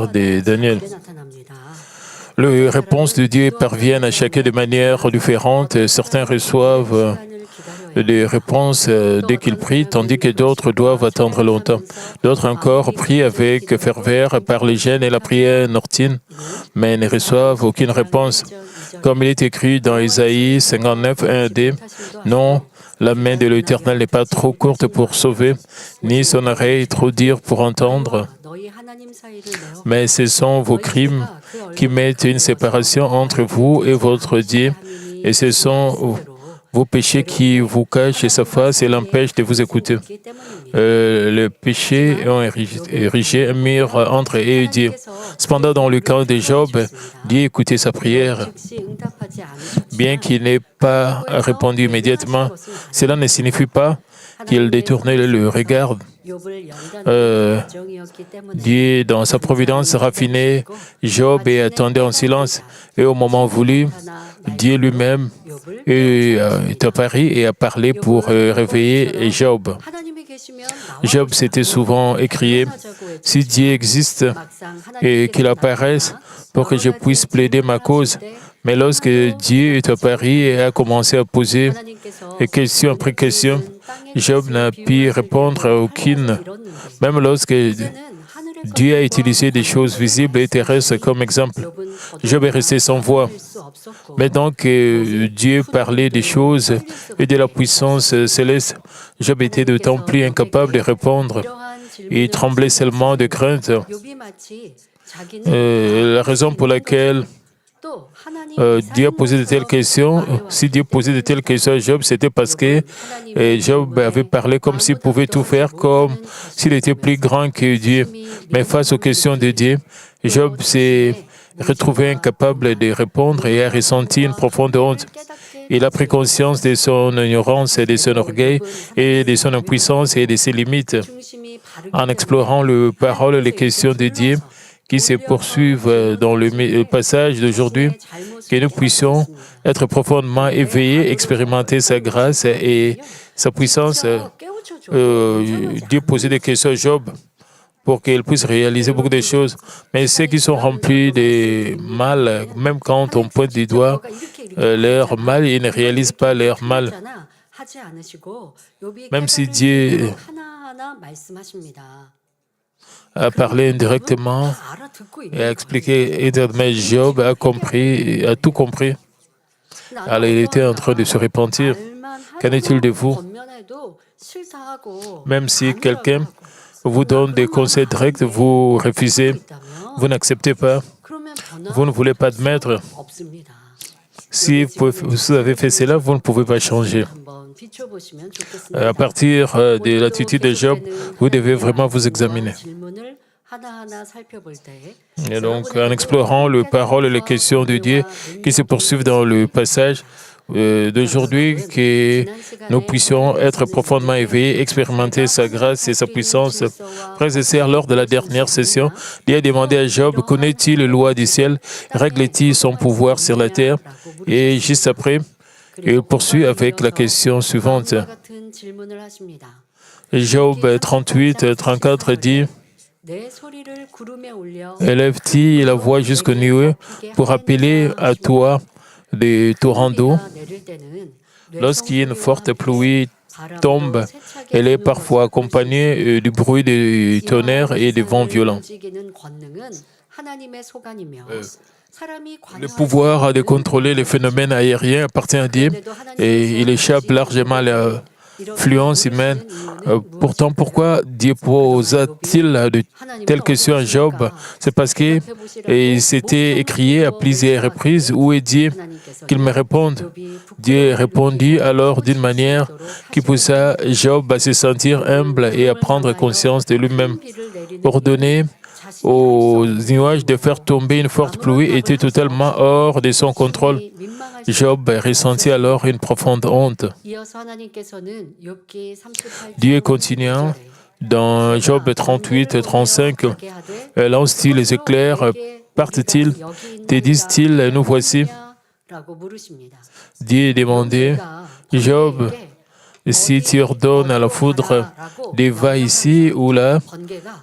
de Daniel. Les réponses de Dieu parviennent à chacun de manière différente. Certains reçoivent des réponses dès qu'ils prient, tandis que d'autres doivent attendre longtemps. D'autres encore prient avec ferveur par les jeûnes et la prière nocturne, mais ne reçoivent aucune réponse. Comme il est écrit dans Isaïe 59, 1d, non, la main de l'Éternel n'est pas trop courte pour sauver, ni son oreille trop dure pour entendre. Mais ce sont vos crimes qui mettent une séparation entre vous et votre Dieu, et ce sont vos péchés qui vous cachent sa face et l'empêchent de vous écouter. Le péché ont érigé un mur entre eux et Dieu. Cependant, dans le cas de Job, Dieu écoutait sa prière. Bien qu'il n'ait pas répondu immédiatement, cela ne signifie pas qu'il détournait le regard. Dieu, dans sa providence, raffinait Job et attendait en silence. Et au moment voulu, Dieu lui-même est apparu et a parlé pour réveiller Job. Job s'était souvent écrié, « Si Dieu existe et qu'il apparaisse pour que je puisse plaider ma cause. » Mais lorsque Dieu est apparu et a commencé à poser question après question, Job n'a pu répondre à aucune. Même lorsque Dieu a utilisé des choses visibles et terrestres comme exemple, Job est resté sans voix. Maintenant que Dieu parlait des choses et de la puissance céleste, Job était d'autant plus incapable de répondre. Il tremblait seulement de crainte. La raison pour laquelle Dieu a posé de telles questions, si Dieu posait de telles questions à Job, c'était parce que Job avait parlé comme s'il pouvait tout faire, comme s'il était plus grand que Dieu. Mais face aux questions de Dieu, Job s'est retrouvé incapable de répondre et a ressenti une profonde honte. Il a pris conscience de son ignorance et de son orgueil et de son impuissance et de ses limites. En explorant les paroles et les questions de Dieu, qui se poursuivent dans le passage d'aujourd'hui, que nous puissions être profondément éveillés, expérimenter sa grâce et sa puissance. Dieu posait des questions à Job pour qu'il puisse réaliser beaucoup de choses. Mais ceux qui sont remplis de mal, même quand on pointe du doigt leur mal, ils ne réalisent pas leur mal. Même si Dieu a parlé indirectement et a expliqué, mais Job a compris, a tout compris. Alors il était en train de se repentir. Qu'en est-il de vous? Même si quelqu'un vous donne des conseils directs, vous refusez, vous n'acceptez pas, vous ne voulez pas admettre. Si vous avez fait cela, vous ne pouvez pas changer. À partir de l'attitude de Job, vous devez vraiment vous examiner. Et donc, en explorant les paroles et les questions de Dieu qui se poursuivent dans le passage d'aujourd'hui, que nous puissions être profondément éveillés, expérimenter sa grâce et sa puissance. Frères et sœurs, lors de la dernière session, Dieu a demandé à Job, connaît-il les lois du ciel, règle-t-il son pouvoir sur la terre? Et juste après, il poursuit avec la question suivante. Job 38, 34 dit, élève-t-il la voix jusqu'aux nuées pour appeler à toi des torrents d'eau? Lorsqu'une forte pluie tombe, elle est parfois accompagnée du bruit du tonnerre et des vents violents. Le pouvoir de contrôler les phénomènes aériens appartient à Dieu et il échappe largement à l'influence humaine. Pourtant, pourquoi Dieu posa-t-il de telles questions à Job? C'est parce qu'il s'était écrié à plusieurs reprises, où est Dieu? Qu'il me réponde. Dieu répondit alors d'une manière qui poussa Job à se sentir humble et à prendre conscience de lui-même. Ordonner aux nuages de faire tomber une forte pluie était totalement hors de son contrôle. Job ressentit alors une profonde honte. Dieu continua dans Job 38, 35, lance-t-il les éclairs, partent-ils, te disent-ils, nous voici. Dieu demandait, Job, si tu ordonnes à la foudre de va ici ou là,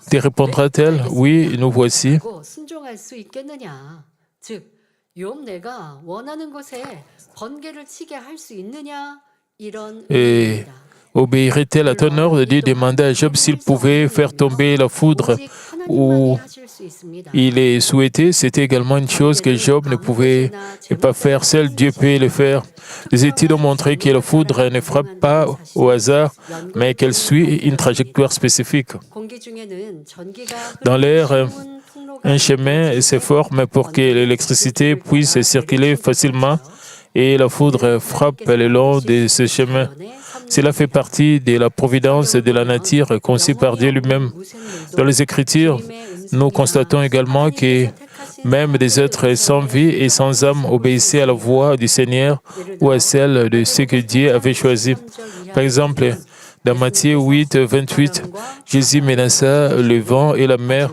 te répondra-t-elle, oui, nous voici. Et obéirait-elle à ton ordre? Dieu demanda à Job s'il pouvait faire tomber la foudre où il est souhaité. C'était également une chose que Job ne pouvait pas faire. Seul Dieu peut le faire. Les études ont montré que la foudre ne frappe pas au hasard, mais qu'elle suit une trajectoire spécifique. Dans l'air, un chemin se forme pour que l'électricité puisse circuler facilement et la foudre frappe le long de ce chemin. Cela fait partie de la providence de la nature conçue par Dieu lui-même. Dans les Écritures, nous constatons également que même des êtres sans vie et sans âme obéissaient à la voix du Seigneur ou à celle de ceux que Dieu avait choisis. Par exemple, dans Matthieu 8, 28, Jésus menaça le vent et la mer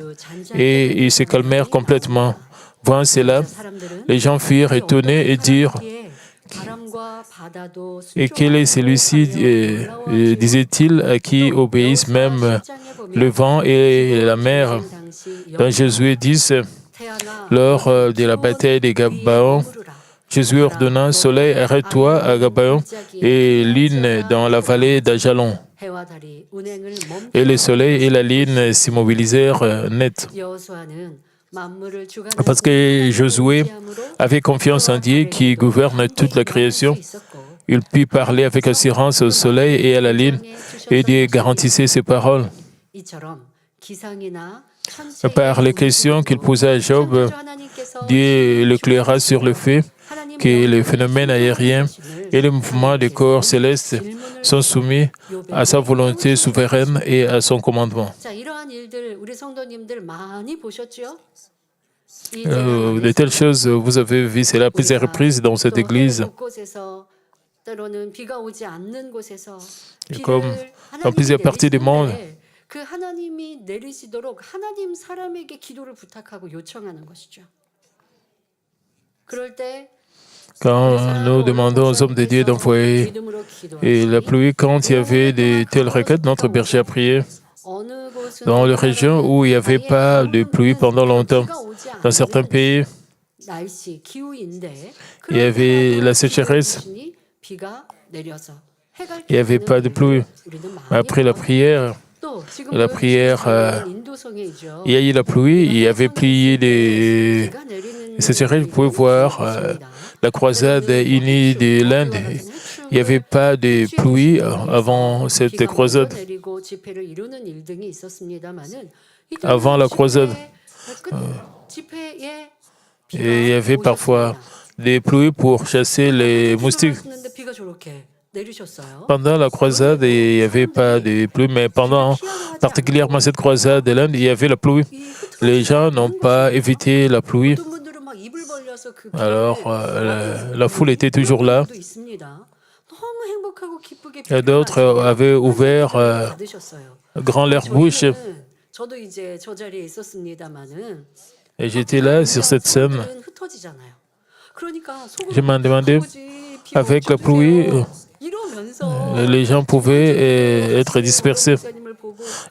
et ils se calmèrent complètement. Voyant cela, les gens furent étonnés et dirent: et quel est celui-ci, disait-il, à qui obéissent même le vent et la mer? Dans Josué 10, lors de la bataille de Gabaon, Josué ordonna: Soleil, arrête-toi à Gabaon, et lune dans la vallée d'Ajalon. Et le soleil et la lune s'immobilisèrent net. Parce que Josué avait confiance en Dieu qui gouverne toute la création, il put parler avec assurance au soleil et à la lune, et Dieu garantissait ses paroles. Par les questions qu'il posa à Job, Dieu l'éclaira sur le fait que les phénomènes aériens et les mouvements des corps célestes sont soumis à sa volonté souveraine et à son commandement. De telles choses, vous avez vu cela à plusieurs reprises dans cette église. Et comme dans plusieurs parties du monde, quand nous demandons aux hommes de Dieu d'envoyer la pluie, quand il y avait de telles requêtes, notre berger a prié. Dans les régions où il n'y avait pas de pluie pendant longtemps, dans certains pays, il y avait la sécheresse, il n'y avait pas de pluie. Après la prière, il y a eu la pluie, il y avait plié des sécheresses. Vous pouvez voir la croisade unie de l'Inde. Il n'y avait pas de pluie avant cette croisade. Avant la croisade. Et il y avait parfois des pluies pour chasser les moustiques. Pendant la croisade, il n'y avait pas de pluie, mais pendant particulièrement cette croisade de l'Inde, il y avait la pluie. Les gens n'ont pas évité la pluie. Alors, la foule était toujours là. Et d'autres avaient ouvert grand leur bouche. Et j'étais là sur cette scène. Je m'en demandais, avec la pluie, les gens pouvaient être dispersés.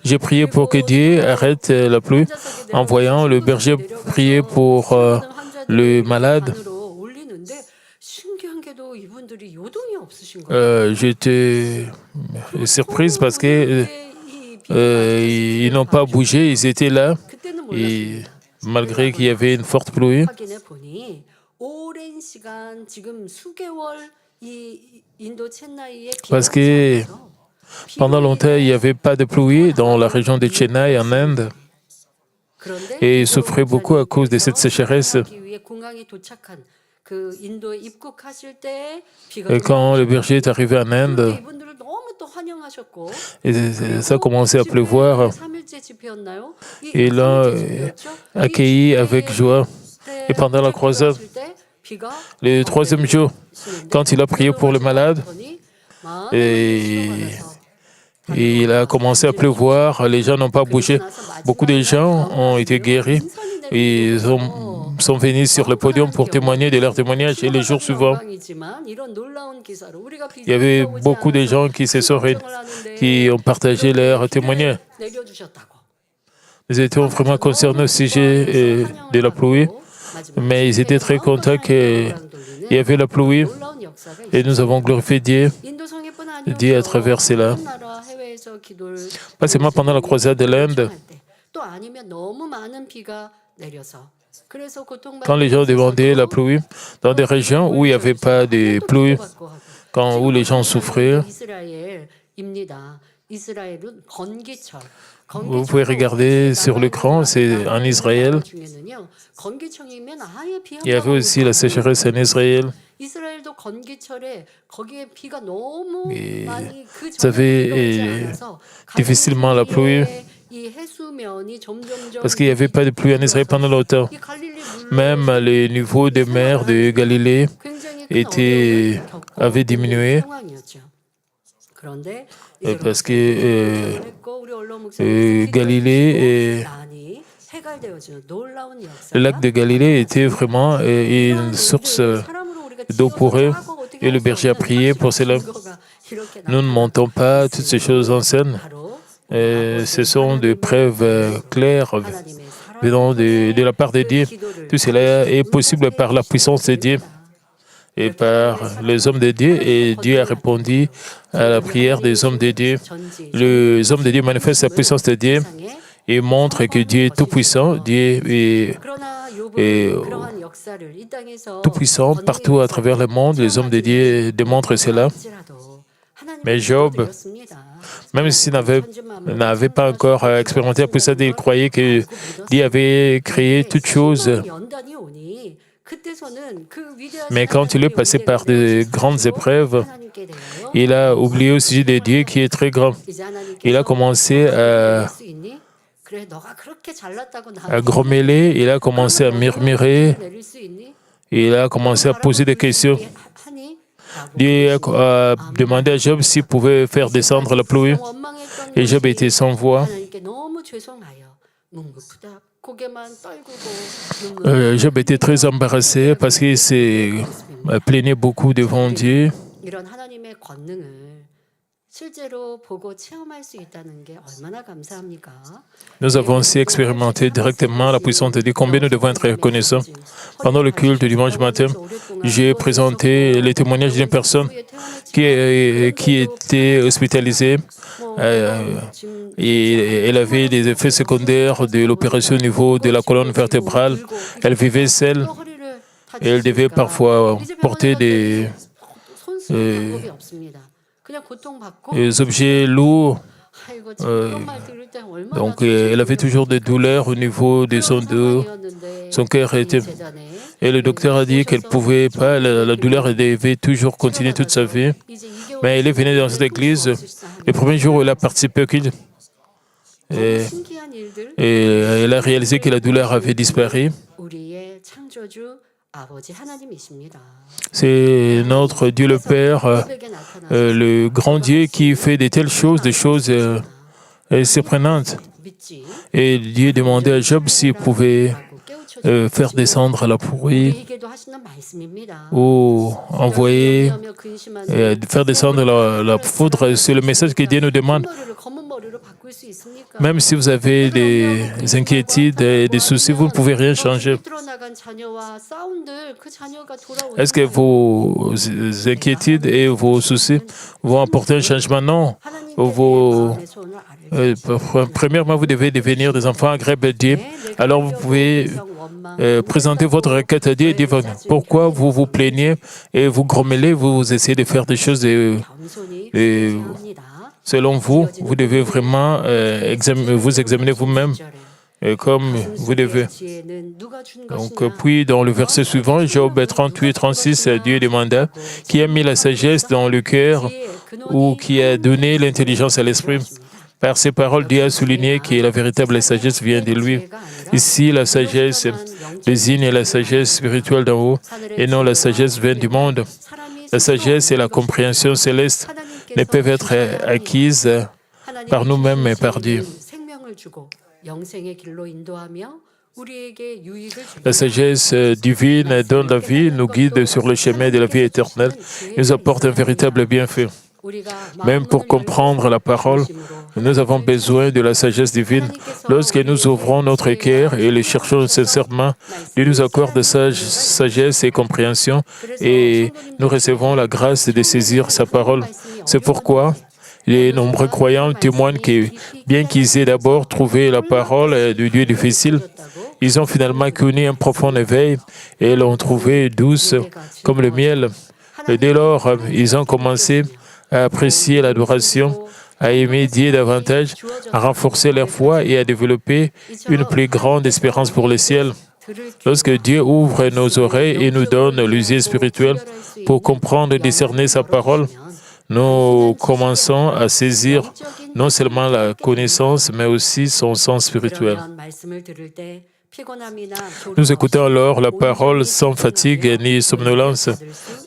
J'ai prié pour que Dieu arrête la pluie. En voyant le berger prier pour le malade, j'étais surprise parce que ils n'ont pas bougé, ils étaient là, et malgré qu'il y avait une forte pluie. Parce que pendant longtemps, il n'y avait pas de pluie dans la région de Chennai, en Inde, et ils souffraient beaucoup à cause de cette sécheresse. Et quand le berger est arrivé en Inde, et ça a commencé à pleuvoir, et il l'a accueilli avec joie. Et pendant la croisade, le troisième jour, quand il a prié pour le malade, et il a commencé à pleuvoir, les gens n'ont pas bougé. Beaucoup de gens ont été guéris. Ils ont sont venus sur le podium pour témoigner de leur témoignage. Et les jours suivants, il y avait beaucoup de gens qui ont partagé leur témoignage. Ils étaient vraiment concernés au sujet de la pluie, mais ils étaient très contents qu'il y avait la pluie. Et nous avons glorifié Dieu à travers cela. Pas seulement pendant la croisade de l'Inde. Quand les gens demandaient la pluie, dans des régions où il n'y avait pas de pluie, où les gens souffraient, vous pouvez regarder sur l'écran, c'est en Israël. Il y avait aussi la sécheresse en Israël. Et vous avez difficilement la pluie parce qu'il n'y avait pas de pluie en Israël pendant longtemps. Même les niveaux des mers de Galilée avaient diminué parce que Galilée le lac de Galilée était vraiment une source d'eau pour eux, et le berger a prié pour cela. Nous ne montons pas toutes ces choses en scène. Ce sont des preuves claires venant de la part de Dieu. Tout cela est possible par la puissance de Dieu et par les hommes de Dieu, et Dieu a répondu à la prière des hommes de Dieu. Les hommes de Dieu manifestent la puissance de Dieu et montrent que Dieu est tout-puissant. Dieu est tout-puissant partout à travers le monde. Les hommes de Dieu démontrent cela. Mais Job, même s'il n'avait pas encore expérimenté la puissance, il croyait que Dieu avait créé toutes choses. Mais quand il est passé par de grandes épreuves, il a oublié au sujet de Dieu qui est très grand. Il a commencé à grommeler, il a commencé à murmurer, il a commencé à poser des questions. Dieu a demandé à Job s'il pouvait faire descendre la pluie, et Job était sans voix. Job était très embarrassé parce qu'il s'est plaigné beaucoup devant Dieu. Nous avons aussi expérimenté directement la puissance de Dieu. Combien nous devons être reconnaissants. Pendant le culte du dimanche matin, j'ai présenté les témoignages d'une personne qui était hospitalisée. Et elle avait des effets secondaires de l'opération au niveau de la colonne vertébrale. Elle vivait seule et elle devait parfois porter des objets lourds. Donc, elle avait toujours des douleurs au niveau de son dos. Son cœur était... Et le docteur a dit qu'elle ne pouvait pas, la douleur, elle devait toujours continuer toute sa vie. Mais elle est venue dans cette église. Le premier jour où elle a participé au culte, et elle a réalisé que la douleur avait disparu. C'est notre Dieu le Père, le grand Dieu qui fait de telles choses, des choses surprenantes. Et Dieu demandait à Job s'il pouvait faire descendre la pluie ou envoyer, faire descendre la foudre. C'est le message que Dieu nous demande. Même si vous avez des inquiétudes et des soucis, vous ne pouvez rien changer. Est-ce que vos inquiétudes et vos soucis vont apporter un changement? Non. Premièrement, vous devez devenir des enfants agréables à Dieu. Alors vous pouvez présenter votre requête à Dieu et dire pourquoi vous vous plaignez et vous grommelez, vous essayez de faire des choses selon vous. Vous devez vraiment vous examiner vous-même comme vous devez. Donc, puis dans le verset suivant, Job 38-36, Dieu demanda qui a mis la sagesse dans le cœur ou qui a donné l'intelligence à l'esprit. Par ces paroles, Dieu a souligné que la véritable sagesse vient de lui. Ici, la sagesse désigne la sagesse spirituelle d'en haut et non la sagesse vient du monde. La sagesse et la compréhension céleste ne peuvent être acquises par nous-mêmes mais par Dieu. La sagesse divine donne la vie, nous guide sur le chemin de la vie éternelle, nous apporte un véritable bienfait. Même pour comprendre la parole, nous avons besoin de la sagesse divine. Lorsque nous ouvrons notre cœur et le cherchons sincèrement, Dieu nous accorde sagesse et compréhension et nous recevons la grâce de saisir sa parole. C'est pourquoi les nombreux croyants témoignent que, bien qu'ils aient d'abord trouvé la parole de Dieu difficile, ils ont finalement connu un profond éveil et l'ont trouvée douce comme le miel. Et dès lors, ils ont commencé à apprécier l'adoration, à aimer Dieu davantage, à renforcer leur foi et à développer une plus grande espérance pour le ciel. Lorsque Dieu ouvre nos oreilles et nous donne les yeux spirituels pour comprendre et discerner sa parole, nous commençons à saisir non seulement la connaissance, mais aussi son sens spirituel. Nous écoutons alors la parole sans fatigue ni somnolence.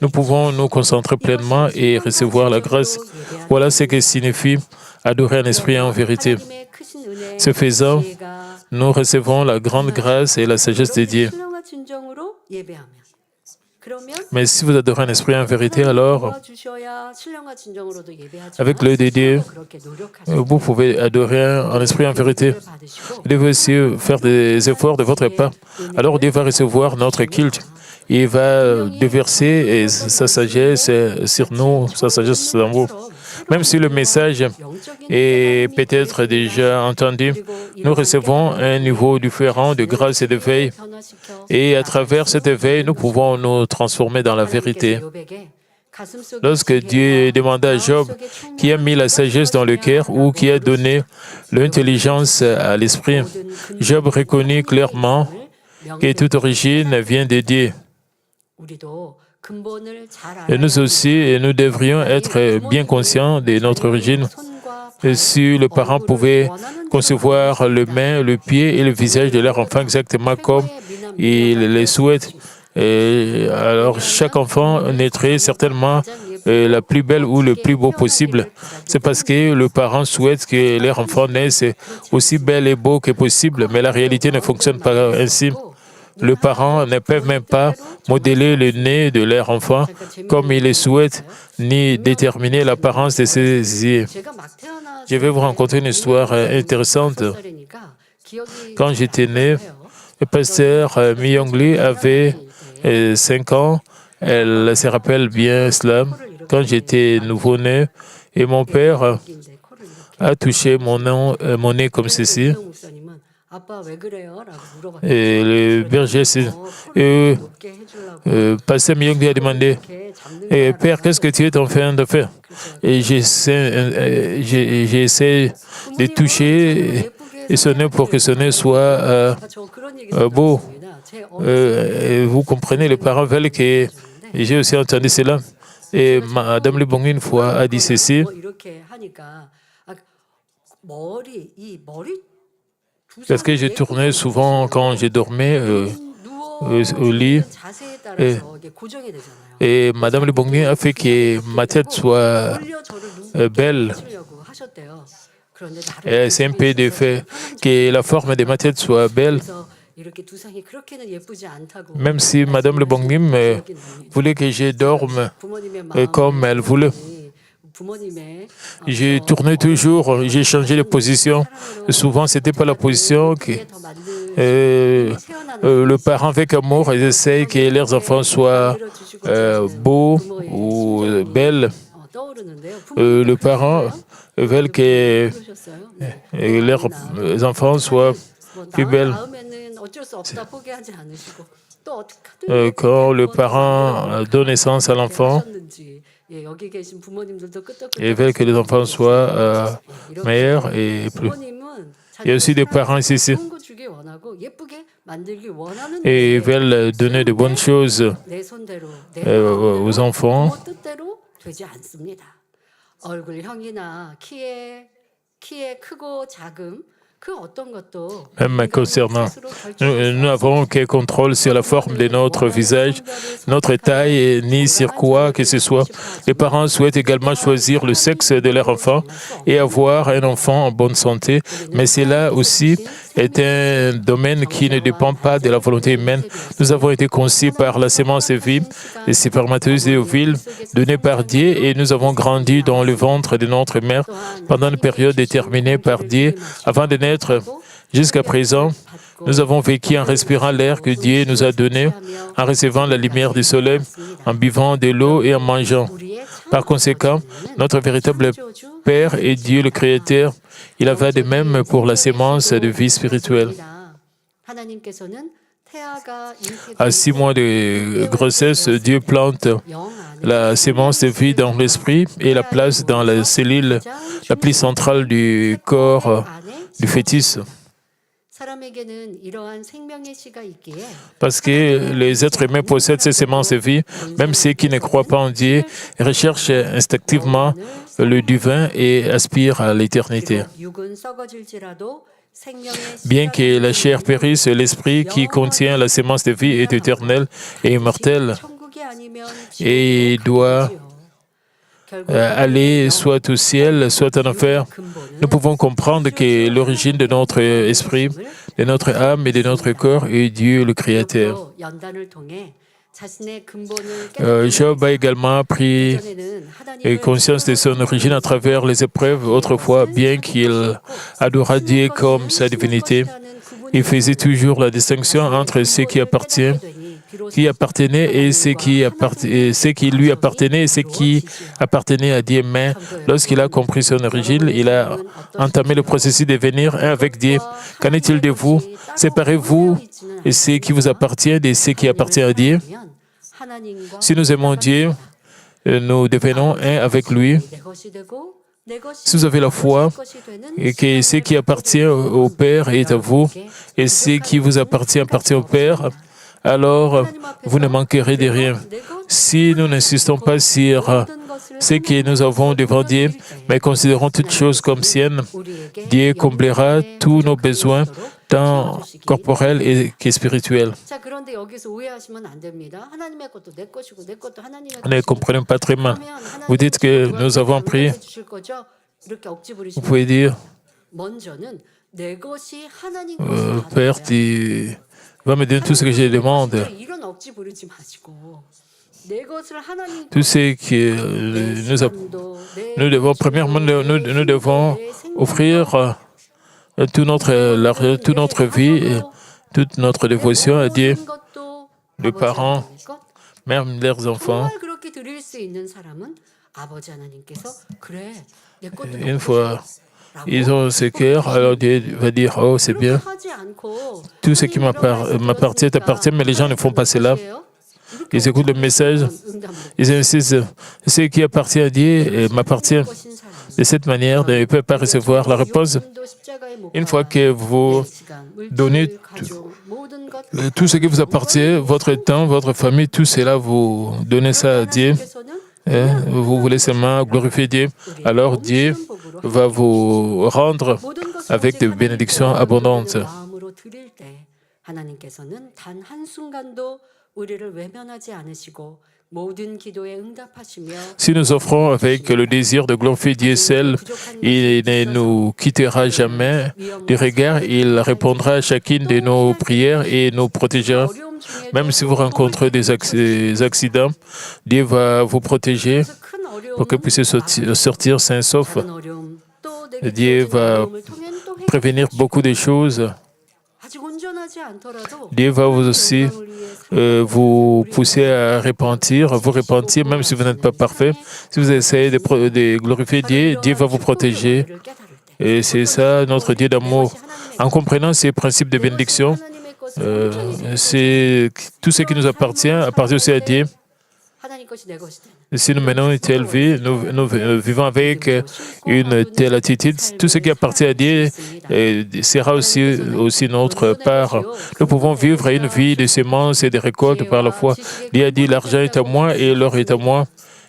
Nous pouvons nous concentrer pleinement et recevoir la grâce. Voilà ce que signifie adorer un esprit en vérité. Ce faisant, nous recevons la grande grâce et la sagesse de Dieu. Mais si vous adorez un esprit en vérité, alors, avec l'œil de Dieu, vous pouvez adorer un esprit en vérité. Vous devez aussi faire des efforts de votre part. Alors Dieu va recevoir notre culte. Il va déverser sa sagesse sur nous, sa sagesse dans vous. Même si le message est peut-être déjà entendu, nous recevons un niveau différent de grâce et d'éveil. Et à travers cet éveil, nous pouvons nous transformer dans la vérité. Lorsque Dieu demanda à Job qui a mis la sagesse dans le cœur ou qui a donné l'intelligence à l'esprit, Job reconnut clairement que toute origine vient de Dieu. Et nous aussi, nous devrions être bien conscients de notre origine. Et si les parents pouvaient concevoir le main, le pied et le visage de leur enfant exactement comme ils le souhaitent, et alors chaque enfant naîtrait certainement la plus belle ou le plus beau possible. C'est parce que le parent souhaite que leur enfant naisse aussi bel et beau que possible, mais la réalité ne fonctionne pas ainsi. Les parents ne peuvent même pas modeler le nez de leur enfant comme ils le souhaitent, ni déterminer l'apparence de ses yeux. Je vais vous raconter une histoire intéressante. Quand j'étais né, le pasteur Myongli avait 5 ans. Elle se rappelle bien cela. Quand j'étais nouveau-né, et mon père a touché mon nez comme ceci. Et le berger, pasteur Myongli a demandé, Père, qu'est-ce que tu es en train de faire? Et j'essaie de toucher et son nez pour que son nez soit beau. Vous comprenez, les parents veulent que... J'ai aussi entendu cela. Et Madame Le Bong, une fois, a dit ceci. Parce que je tournais souvent quand je dormais au lit. Et Madame Le Bong a fait que ma tête soit belle. Et c'est un peu de fait que la forme de ma tête soit belle. Même si Madame Le Bongnim voulait que je dorme comme elle voulait. J'ai tourné toujours, j'ai changé de position. Souvent, ce n'était pas la position que le parent avec amour, ils essayent que leurs enfants soient beaux ou belles. Le parent veut que leurs enfants soient plus belles. Quand le parent donne naissance à l'enfant, il veut que les enfants soient meilleurs et plus. Il y a aussi des parents ici. Et ils veulent donner de bonnes choses aux enfants. Même concernant, nous n'avons aucun contrôle sur la forme de notre visage, notre taille, ni sur quoi que ce soit. Les parents souhaitent également choisir le sexe de leur enfant et avoir un enfant en bonne santé, mais c'est là aussi est un domaine qui ne dépend pas de la volonté humaine. Nous avons été conçus par la sémence de vie, les spermatozoïdes et ovules donnés par Dieu, et nous avons grandi dans le ventre de notre mère pendant une période déterminée par Dieu avant de naître. Jusqu'à présent, nous avons vécu en respirant l'air que Dieu nous a donné, en recevant la lumière du soleil, en buvant de l'eau et en mangeant. Par conséquent, notre véritable Père est Dieu le Créateur. Il en va de même pour la sémence de vie spirituelle. À 6 mois de grossesse, Dieu plante la sémence de vie dans l'esprit et la place dans la cellule la plus centrale du corps du fœtus. Parce que les êtres humains possèdent ces sémences de vie, même ceux qui ne croient pas en Dieu, recherchent instinctivement le divin et aspirent à l'éternité. Bien que la chair périsse, l'esprit qui contient la sémence de vie est éternel et immortel et doit aller soit au ciel, soit en enfer. Nous pouvons comprendre que l'origine de notre esprit, de notre âme et de notre corps est Dieu le Créateur. Job a également pris conscience de son origine à travers les épreuves. Autrefois, bien qu'il adorât Dieu comme sa divinité, il faisait toujours la distinction entre ce qui appartenait et ce qui lui appartenait et ce qui appartenait à Dieu. Mais lorsqu'il a compris son origine, il a entamé le processus de devenir un avec Dieu. Qu'en est-il de vous? Séparez-vous et ce qui vous appartient de ce qui appartient à Dieu. Si nous aimons Dieu, nous devenons un avec lui. Si vous avez la foi et que ce qui appartient au Père est à vous et ce qui vous appartient au Père, alors vous ne manquerez de rien. Si nous n'insistons pas sur ce que nous avons devant Dieu, mais considérons toutes choses comme siennes, Dieu comblera tous nos besoins, tant corporels que spirituels. Ne comprenez pas très mal. Vous dites que nous avons pris. Vous pouvez dire, Père, tu vas me donner tout ce que je demande. Tout ce que nous devons, premièrement, nous devons offrir toute notre vie, toute notre dévotion à Dieu, les parents, même leurs enfants. Une fois ils ont ce cœur, alors Dieu va dire, oh, c'est bien. Tout ce qui m'appartient t'appartient, mais les gens ne font pas cela. Ils écoutent le message, ils insistent, ce qui appartient à Dieu m'appartient. De cette manière, ils ne peuvent pas recevoir la réponse. Une fois que vous donnez tout ce qui vous appartient, votre temps, votre famille, tout cela, vous donnez ça à Dieu. Vous voulez seulement glorifier Dieu, alors Dieu va vous rendre avec des bénédictions abondantes. Si nous offrons avec le désir de glorifier Dieu seul, il ne nous quittera jamais du regard, il répondra à chacune de nos prières et nous protégera. Même si vous rencontrez des accidents, Dieu va vous protéger pour que vous puissiez sortir sains sauf. Dieu va prévenir beaucoup de choses. Dieu va aussi vous pousser à vous repentir, même si vous n'êtes pas parfait. Si vous essayez de glorifier Dieu, Dieu va vous protéger. Et c'est ça notre Dieu d'amour. En comprenant ces principes de bénédiction, tout ce qui nous appartient aussi à Dieu. Si nous menons une telle vie, nous vivons avec une telle attitude, tout ce qui appartient à Dieu sera aussi notre part. Nous pouvons vivre une vie de semences et de récoltes par la foi. Dieu a dit, l'argent est à moi et l'or est à moi.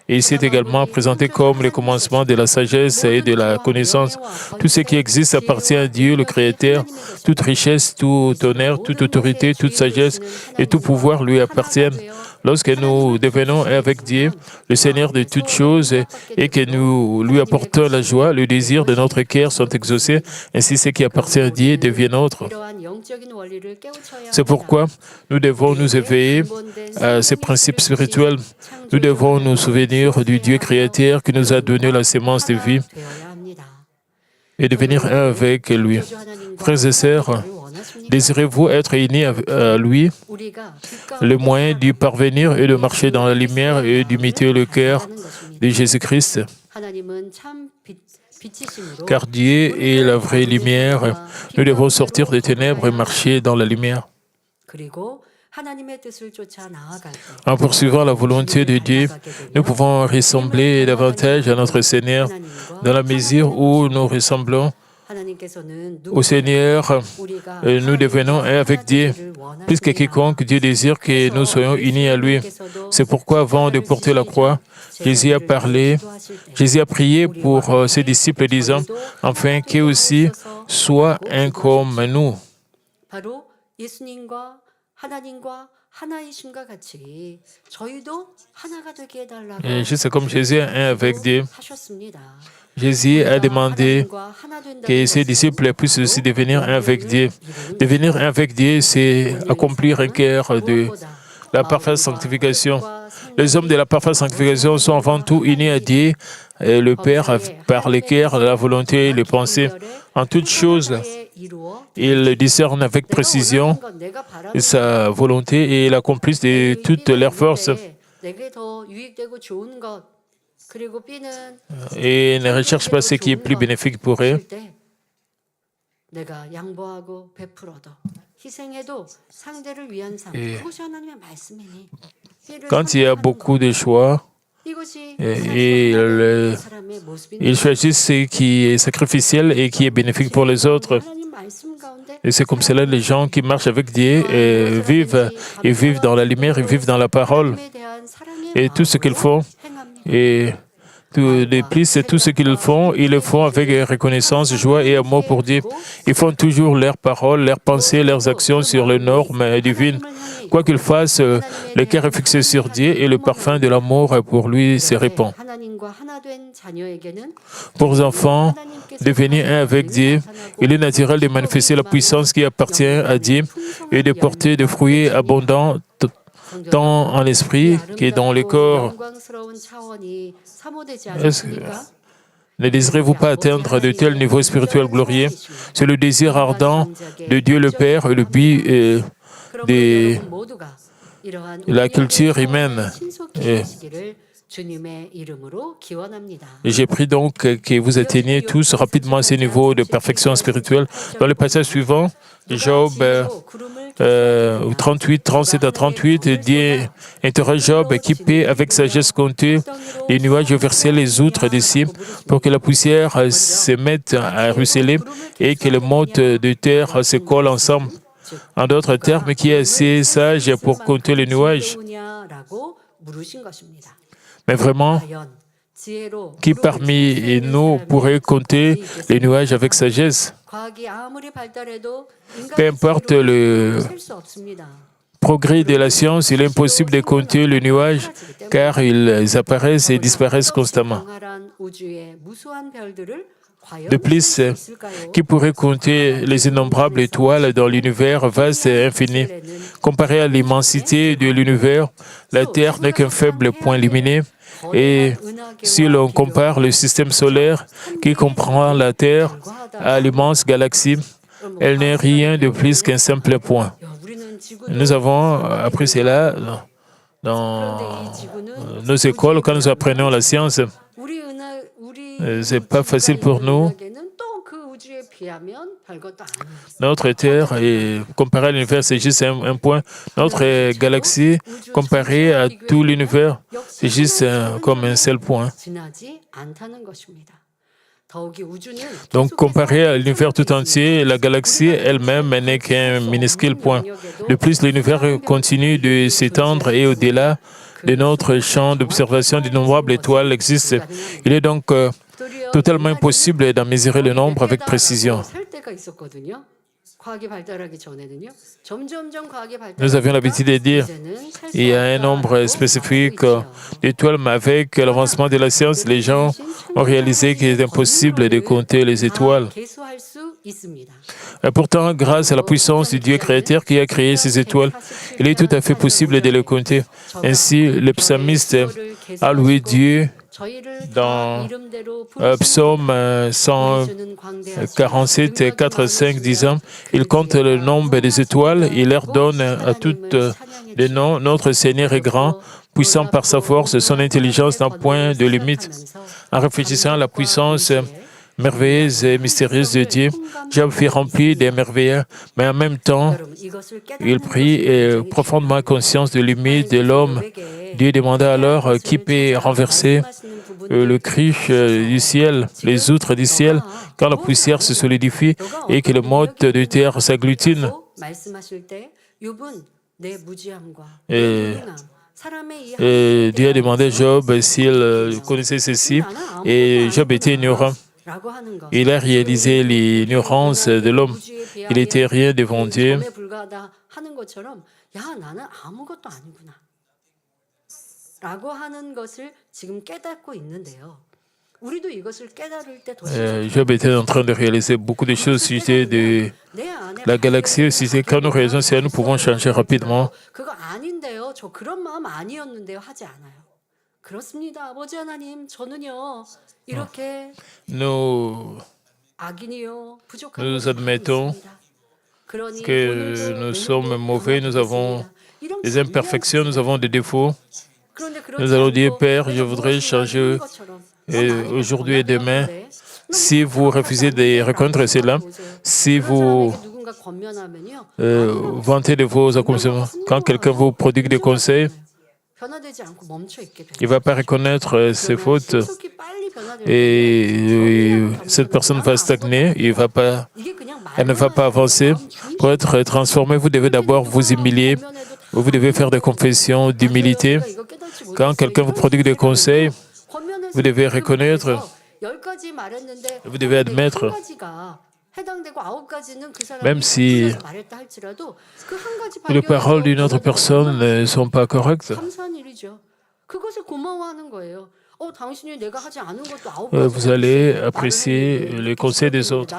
Et c'est également présenté comme le commencement de la sagesse et de la connaissance. Tout ce qui existe appartient à Dieu, le Créateur. Toute richesse, tout honneur, toute autorité, toute sagesse et tout pouvoir lui appartiennent. Lorsque nous devenons un avec Dieu, le Seigneur de toutes choses, et que nous lui apportons la joie, le désir de notre cœur sont exaucés, ainsi ce qui appartient à Dieu devient nôtre. C'est pourquoi nous devons nous éveiller à ces principes spirituels. Nous devons nous souvenir du Dieu créateur qui nous a donné la sémence de vie et devenir un avec lui. Frères et sœurs, désirez-vous être unis à lui? Le moyen d'y parvenir est de marcher dans la lumière et d'imiter le cœur de Jésus-Christ. Car Dieu est la vraie lumière. Nous devons sortir des ténèbres et marcher dans la lumière. En poursuivant la volonté de Dieu, nous pouvons ressembler davantage à notre Seigneur dans la mesure où nous ressemblons au Seigneur. Nous devenons un avec Dieu. Plus que quiconque, Dieu désire que nous soyons unis à lui. C'est pourquoi, avant de porter la croix, Jésus a prié pour ses disciples disant, afin qu'eux aussi soient un comme nous. Et juste comme Jésus est un avec Dieu, Jésus a demandé que ses disciples puissent aussi devenir un avec Dieu. Devenir un avec Dieu, c'est accomplir un cœur de la parfaite sanctification. Les hommes de la parfaite sanctification sont avant tout unis à Dieu, et le Père, par le cœur, la volonté et les pensées. En toutes choses, ils discernent avec précision sa volonté et l'accomplissent de toutes leurs forces. Et ne recherchent pas ce qui est plus bénéfique pour eux. Et quand il y a beaucoup de choix, ils choisissent ce qui est sacrificiel et qui est bénéfique pour les autres. Et c'est comme cela les gens qui marchent avec Dieu vivent dans la lumière, ils vivent dans la parole. Et tout ce qu'ils font, et de plus, tout ce qu'ils font, ils le font avec reconnaissance, joie et amour pour Dieu. Ils font toujours leurs paroles, leurs pensées, leurs actions sur les normes divines. Quoi qu'ils fassent, le cœur est fixé sur Dieu et le parfum de l'amour pour lui se répand. Pour les enfants, devenir un avec Dieu, il est naturel de manifester la puissance qui appartient à Dieu et de porter des fruits abondants tant en l'esprit que dans le corps. Ne désirez-vous pas atteindre de tels niveaux spirituels glorieux? C'est le désir ardent de Dieu le Père et le but de la culture humaine. J'ai pris donc que vous atteigniez tous rapidement ces niveaux de perfection spirituelle. Dans le passage suivant, Job 38, 37 à 38, Dieu interroge Job qui peut avec sagesse compter les nuages et verser les outres des cieux pour que la poussière se mette à ruisseler et que les mottes de terre se collent ensemble. En d'autres termes, qui est assez sage pour compter les nuages? Mais vraiment, qui parmi nous pourrait compter les nuages avec sagesse? Peu importe le progrès de la science, il est impossible de compter les nuages car ils apparaissent et disparaissent constamment. De plus, qui pourrait compter les innombrables étoiles dans l'univers vaste et infini? Comparé à l'immensité de l'univers, la Terre n'est qu'un faible point lumineux. Et si l'on compare le système solaire qui comprend la Terre à l'immense galaxie, elle n'est rien de plus qu'un simple point. Nous avons appris cela dans nos écoles quand nous apprenons la science. C'est pas facile pour nous. Notre Terre, comparé à l'univers, c'est juste un point. Notre galaxie, comparée à tout l'univers, c'est juste comme un seul point. Donc, comparé à l'univers tout entier, la galaxie elle-même n'est qu'un minuscule point. De plus, l'univers continue de s'étendre et au-delà de notre champ d'observation, d'innombrables étoiles existent. Il est donc totalement impossible d'en mesurer le nombre avec précision. Nous avions l'habitude de dire, Il y a un nombre spécifique d'étoiles, mais avec l'avancement de la science, les gens ont réalisé qu'il est impossible de compter les étoiles. Et pourtant, grâce à la puissance du Dieu créateur qui a créé ces étoiles, il est tout à fait possible de les compter. Ainsi, le psalmiste a loué Dieu dans Psaume 147, 4, 5, disant « Il compte le nombre des étoiles, il leur donne à toutes des noms. Notre Seigneur est grand, puissant par sa force, son intelligence n'a point de limite. » En réfléchissant à la puissance merveilleuse et mystérieuse de Dieu, Job fut rempli des merveilles, mais en même temps, il prit profondément conscience de limite de l'homme. Dieu demanda alors qui peut renverser le cruche du ciel, les outres du ciel, quand la poussière se solidifie et que le motte de terre s'agglutine. Et Dieu a demandé à Job s'il connaissait ceci, et Job était ignorant. Il a réalisé l'ignorance de l'homme. Il n'était rien devant Dieu. Job était en train de réaliser beaucoup de choses au sujet de la galaxie. C'est quand nous réalisons ça, nous pouvons changer rapidement. Nous admettons que nous sommes mauvais, nous avons des imperfections, nous avons des défauts. Nous allons dire, Père, je voudrais changer aujourd'hui et demain. Si vous refusez de reconnaître cela, si vous vantez de vos accomplissements, quand quelqu'un vous prodigue des conseils, il ne va pas reconnaître ses fautes et cette personne va stagner, elle ne va pas avancer. Pour être transformé, vous devez d'abord vous humilier, vous devez faire des confessions d'humilité. Quand quelqu'un vous prodigue des conseils, vous devez reconnaître, vous devez admettre, même si les paroles d'une autre personne ne sont pas correctes. Vous allez apprécier les conseils des autres.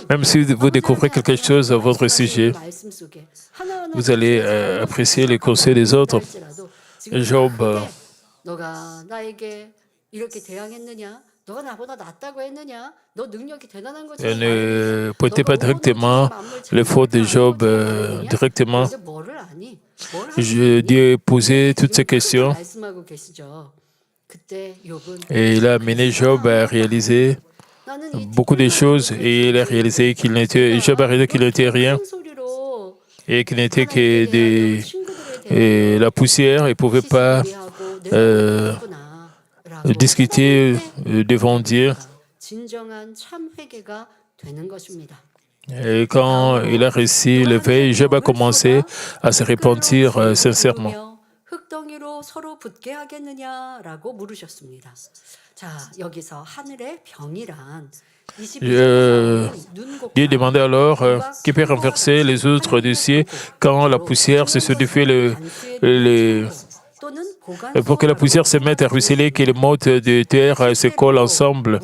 Même si vous découvrez quelque chose à votre sujet, vous allez apprécier les conseils des autres. Job ne pointait pas directement les fautes de Job directement. Dieu posait toutes ces questions et il a amené Job à réaliser beaucoup de choses et il a réalisé Job a réalisé qu'il n'était rien et qu'il n'était que la poussière. Il ne pouvait pas discuter devant Dieu. Et quand il a réussi l'éveil, Job a commencé à se repentir sincèrement. Dieu demandait alors qui peut renverser les outres du ciel quand la poussière se solidifie pour que la poussière se mette à ruisseler, que les mottes de terre se collent ensemble.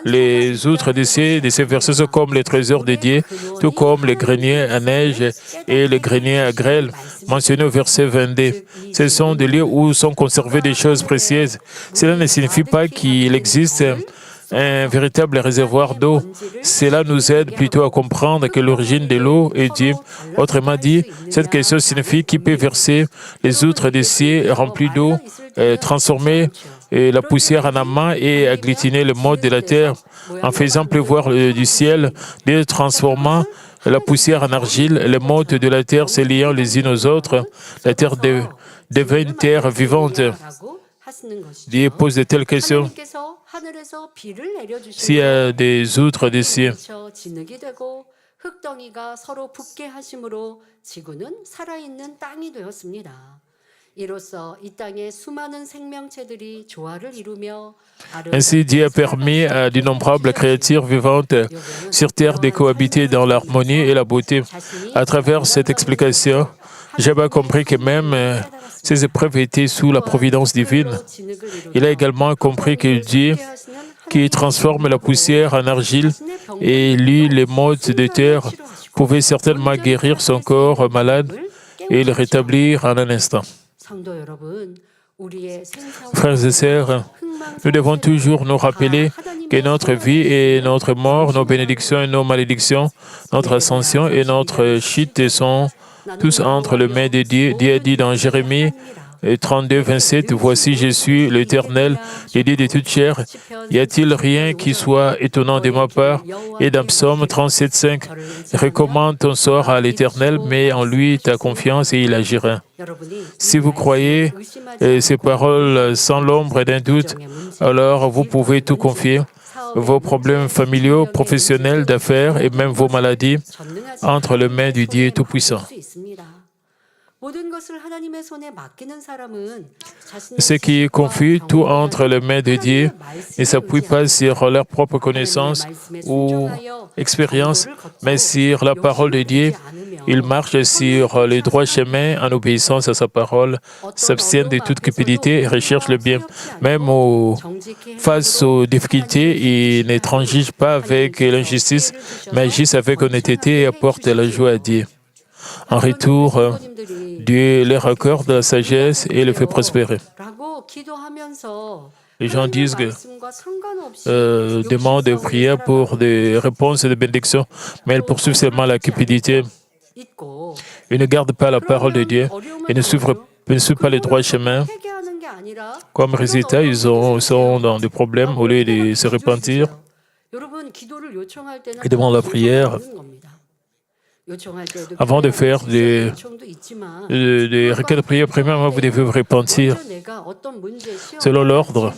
Les outres du ciel de ces versets sont comme les trésors de Dieu, tout comme les greniers à neige et les greniers à grêle, mentionnés au verset 22. Ce sont des lieux où sont conservées des choses précieuses. Cela ne signifie pas qu'il existe un véritable réservoir d'eau. Cela nous aide plutôt à comprendre que l'origine de l'eau est Dieu. Autrement dit, cette question signifie qui peut verser les outres des cieux remplis d'eau, transformer la poussière en amas et agglutiner le motte de la terre en faisant pleuvoir du ciel, Dieu transformant la poussière en argile, les mottes de la terre se liant les unes aux autres, la terre devient une terre vivante. Dieu pose de telles questions. S'il y a des outres des cieux, Ainsi, Dieu a permis à d'innombrables créatures vivantes sur terre de cohabiter dans l'harmonie et la beauté. À travers cette explication, Job a compris que même ces épreuves étaient sous la providence divine. Il a également compris que Dieu, qui transforme la poussière en argile et lie les modes de terre, pouvait certainement guérir son corps malade et le rétablir en un instant. Frères et sœurs, nous devons toujours nous rappeler que notre vie et notre mort, nos bénédictions et nos malédictions, notre ascension et notre chute sont tous entre les mains de Dieu. Dieu a dit dans Jérémie 32, 27, « Voici, je suis l'Éternel, le Dieu de toute chair. Y a-t-il rien qui soit étonnant de ma part ?» Et dans Psaume 37, 5, « Recommande ton sort à l'Éternel, mets en lui ta confiance et il agira. » Si vous croyez ces paroles sans l'ombre d'un doute, alors vous pouvez tout confier, vos problèmes familiaux, professionnels, d'affaires et même vos maladies, entre les mains du Dieu Tout-Puissant. Ceux qui confient tout entre les mains de Dieu ne s'appuient pas sur leur propre connaissance ou expérience, mais sur la parole de Dieu. Ils marchent sur les droits chemins en obéissance à sa parole, s'abstiennent de toute cupidité et recherchent le bien. Même face aux difficultés, ils ne transigent pas avec l'injustice, mais agissent avec honnêteté et apportent la joie à Dieu. En retour, Dieu leur accorde la sagesse et le fait prospérer. Les gens disent que demandent des prières pour des réponses et des bénédictions, mais elles poursuivent seulement la cupidité. Ils ne gardent pas la parole de Dieu et ne suivent pas les droits chemins. Comme résultat, ils sont dans des problèmes au lieu de se repentir et demandent la prière. Avant de faire des requêtes de prière, premièrement, vous devez vous repentir selon l'ordre.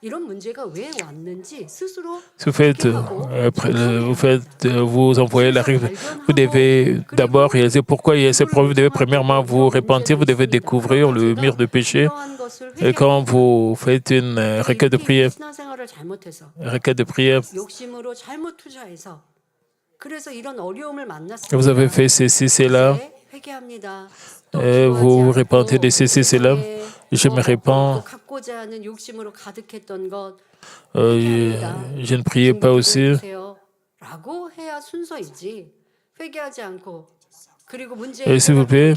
Si vous envoyez la règle, vous devez d'abord réaliser pourquoi il y a ces problèmes. Vous devez premièrement vous repentir, vous devez découvrir le mur de péché. Et quand vous faites une requête de prière, vous avez fait ceci, cela, et vous vous repentez de ceci, cela. Je me répands. Je ne priais pas aussi. Et s'il vous plaît,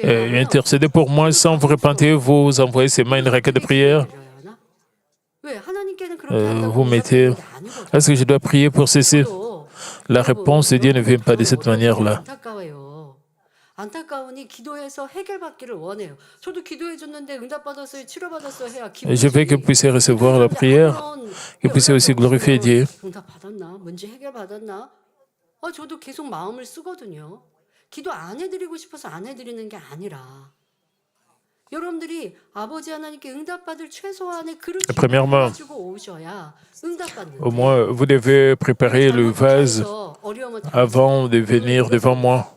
intercédez pour moi sans vous repenter, vous envoyez seulement une requête de prière. Vous mettez, est-ce que je dois prier pour ceci? La réponse de Dieu ne vient pas de cette manière-là. Je veux que vous puissiez recevoir la prière, que vous puissiez aussi glorifier Dieu. Premièrement, au moins, vous devez préparer le vase avant de venir devant moi.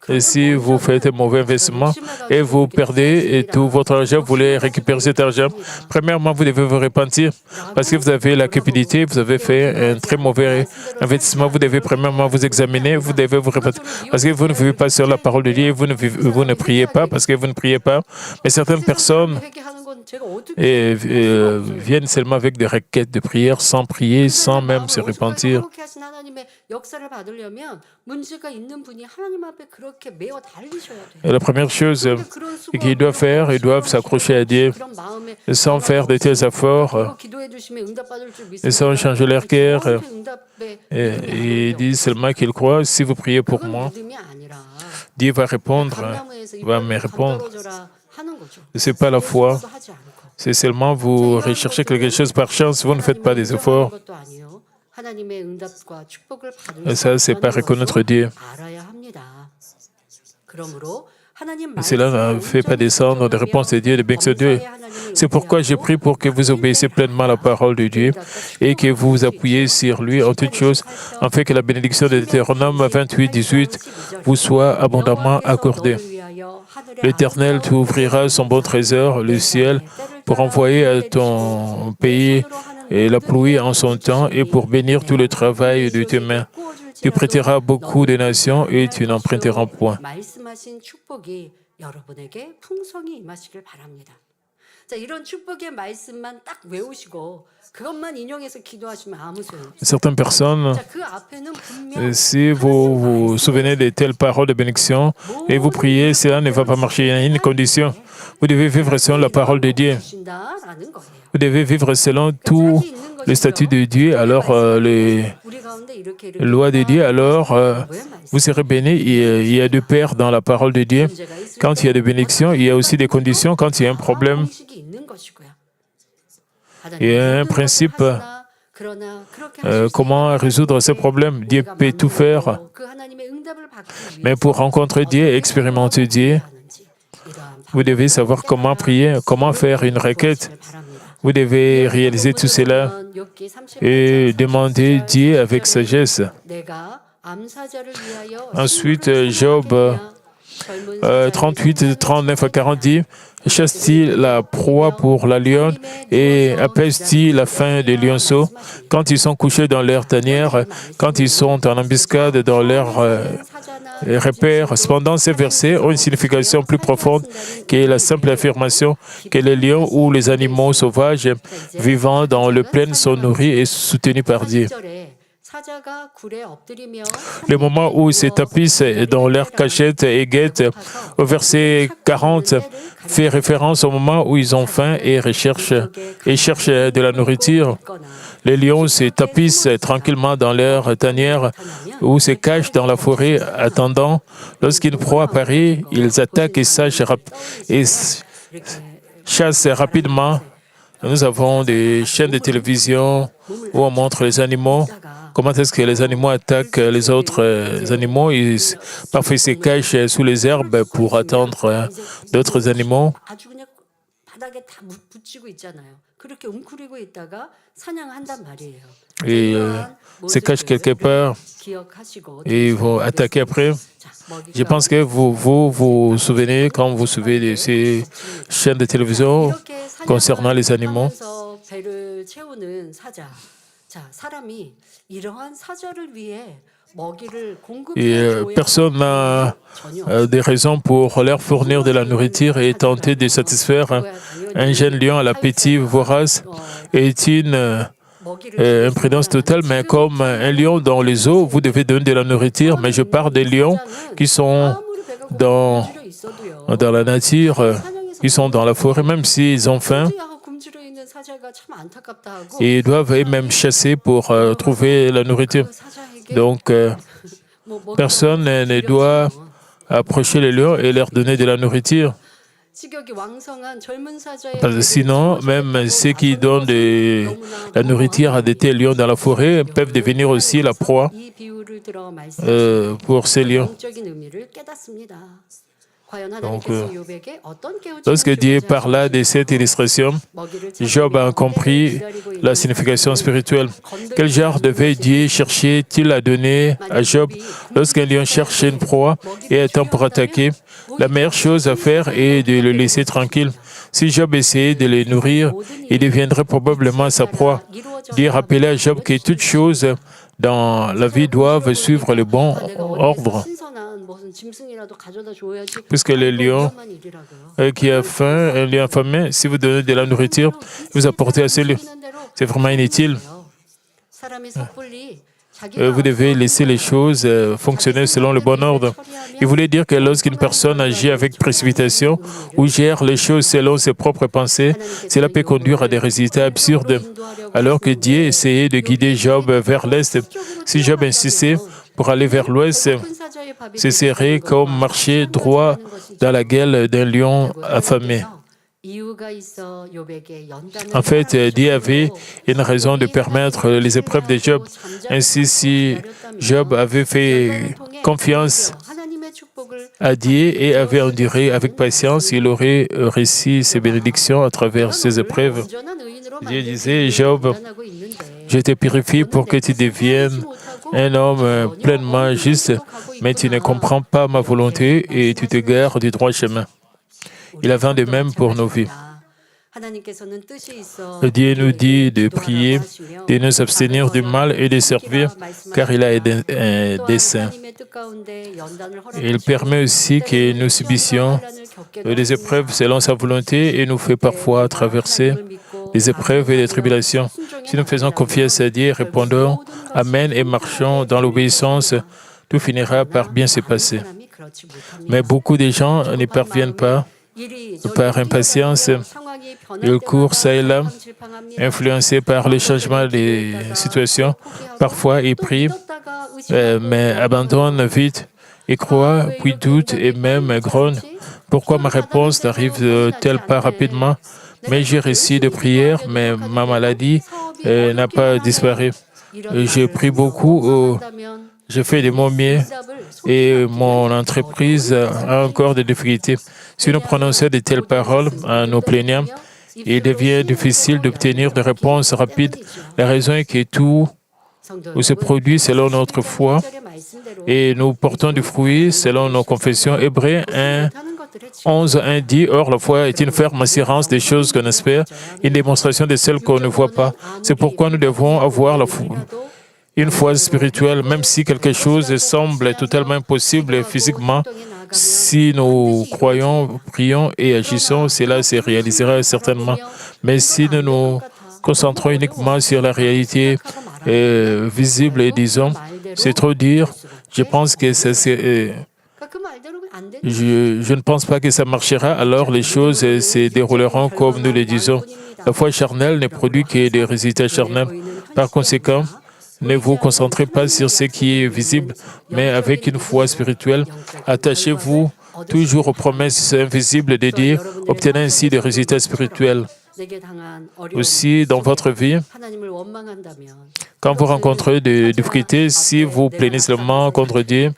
Et si vous faites un mauvais investissement et vous perdez tout votre argent, vous voulez récupérer cet argent, premièrement, vous devez vous repentir parce que vous avez la cupidité, vous avez fait un très mauvais investissement. Vous devez premièrement vous examiner, vous devez vous repentir parce que vous ne vivez pas sur la parole de Dieu, vous ne priez pas parce que vous ne priez pas. Mais certaines personnes viennent seulement avec des requêtes de prière sans prier, sans même se repentir. Et la première chose qu'ils doivent faire, ils doivent s'accrocher à Dieu sans faire de tels efforts et sans changer leur cœur. Et ils disent seulement qu'ils croient, si vous priez pour moi, Dieu va me répondre. Ce n'est pas la foi, c'est seulement vous recherchez quelque chose par chance, vous ne faites pas des efforts. Et ça, c'est pas reconnaître Dieu. Cela ne fait pas descendre des réponses de Dieu, de bénédictions de Dieu. C'est pourquoi je prie pour que vous obéissiez pleinement à la parole de Dieu et que vous vous appuyez sur lui en toutes choses, afin que la bénédiction de Deutéronome 28, 18 vous soit abondamment accordée. L'Éternel t'ouvrira son bon trésor, le ciel, pour envoyer à ton pays et la pluie en son temps et pour bénir tout le travail de tes mains. Tu prêteras beaucoup de nations et tu n'en prêteras point. Certaines personnes, si vous vous souvenez de telles paroles de bénédiction et vous priez, cela ne va pas marcher. Il y a une condition. Vous devez vivre selon la parole de Dieu. Vous devez vivre selon tous les statuts de Dieu, alors les lois de Dieu, alors vous serez bénis. Il y a deux paires dans la parole de Dieu. Quand il y a des bénédictions, il y a aussi des conditions. Quand il y a un problème, il y a un principe. Comment résoudre ces problèmes? Dieu peut tout faire. Mais pour rencontrer Dieu et expérimenter Dieu, vous devez savoir comment prier, comment faire une requête. Vous devez réaliser tout cela et demander Dieu avec sagesse. Ensuite, Job 38, 39 à 40 dit: chasse-t-il la proie pour la lionne et apaise-t-il la faim des lionceaux quand ils sont couchés dans leur tanière, quand ils sont en embuscade dans leur repère? Cependant, ces versets ont une signification plus profonde que la simple affirmation que les lions ou les animaux sauvages vivant dans le plaine sont nourris et soutenus par Dieu. Le moment où ils se tapissent dans leur cachette et guettent, au verset 40, fait référence au moment où ils ont faim et cherchent de la nourriture. Les lions se tapissent tranquillement dans leur tanière ou se cachent dans la forêt, attendant. Lorsqu'une proie apparaît, ils attaquent et chassent rapidement. Nous avons des chaînes de télévision où on montre les animaux. Comment est-ce que les animaux attaquent les autres animaux? Parfois, ils se cachent sous les herbes pour attendre d'autres animaux. Et se cachent quelque part et ils vont attaquer après. Je pense que vous souvenez, quand vous suivez de ces chaînes de télévision concernant les animaux. Et personne n'a des raisons pour leur fournir de la nourriture et tenter de satisfaire un jeune lion à l'appétit vorace est une imprudence totale, mais comme un lion dans les eaux, vous devez donner de la nourriture, mais je parle des lions qui sont dans la nature, qui sont dans la forêt, même s'ils ont faim. Et ils doivent même chasser pour trouver la nourriture. Donc, personne ne doit approcher les lions et leur donner de la nourriture. Parce que sinon, même ceux qui donnent de la nourriture à des tels lions dans la forêt peuvent devenir aussi la proie pour ces lions. Donc, lorsque Dieu parla de cette illustration, Job a compris la signification spirituelle. Quel genre de veille Dieu cherchait-il à donner à Job lorsqu'un lion cherche une proie et attend pour attaquer? La meilleure chose à faire est de le laisser tranquille. Si Job essayait de le nourrir, il deviendrait probablement sa proie. Dieu rappelait à Job que toutes choses dans la vie doivent suivre le bon ordre. Puisque le lion qui a faim, un lion affamé, si vous donnez de la nourriture, vous apportez à ce lion. C'est vraiment inutile. Vous devez laisser les choses fonctionner selon le bon ordre. Il voulait dire que lorsqu'une personne agit avec précipitation ou gère les choses selon ses propres pensées, cela peut conduire à des résultats absurdes. Alors que Dieu essayait de guider Job vers l'Est, si Job insistait pour aller vers l'Ouest, ce serait comme marcher droit dans la gueule d'un lion affamé. En fait, Dieu avait une raison de permettre les épreuves de Job. Ainsi, si Job avait fait confiance à Dieu et avait enduré avec patience, il aurait réussi ses bénédictions à travers ses épreuves. Dieu disait, Job, je te purifie pour que tu deviennes un homme pleinement juste, mais tu ne comprends pas ma volonté et tu te gares du droit chemin. Il en va de même pour nos vies. Dieu nous dit de prier, de nous abstenir du mal et de servir, car il a un dessein. Il permet aussi que nous subissions des épreuves selon sa volonté et nous fait parfois traverser des épreuves et des tribulations. Si nous faisons confiance à Dieu, répondons Amen et marchons dans l'obéissance, tout finira par bien se passer. Mais beaucoup de gens n'y parviennent pas. Par impatience, ils courent ça et là, influencés par le changement des situations. Parfois, ils prient, mais abandonnent vite. Ils croient, puis doutent et même grognent. Pourquoi ma réponse n'arrive-t-elle pas rapidement? Mais j'ai réussi de prière, mais ma maladie n'a pas disparu. Je prie beaucoup, je fais de mon mieux et mon entreprise a encore des difficultés. Si nous prononçons de telles paroles en nous plaignant, il devient difficile d'obtenir des réponses rapides. La raison est que tout se produit selon notre foi et nous portons du fruit selon nos confessions. Hébreux 11:1 dit, « Or, la foi est une ferme assurance des choses qu'on espère, une démonstration de celles qu'on ne voit pas. » C'est pourquoi nous devons avoir une foi spirituelle, même si quelque chose semble totalement impossible physiquement. Si nous croyons, prions et agissons, cela se réalisera certainement. Mais si nous nous concentrons uniquement sur la réalité visible et disons, c'est trop dire, je pense que je ne pense pas que ça marchera, alors les choses se dérouleront comme nous le disons. La foi charnelle ne produit que des résultats charnels. Par conséquent, ne vous concentrez pas sur ce qui est visible, mais avec une foi spirituelle, attachez-vous toujours aux promesses invisibles de Dieu, obtenez ainsi des résultats spirituels. Aussi, dans votre vie, quand vous rencontrez des difficultés, si vous plaignez seulement contre Dieu,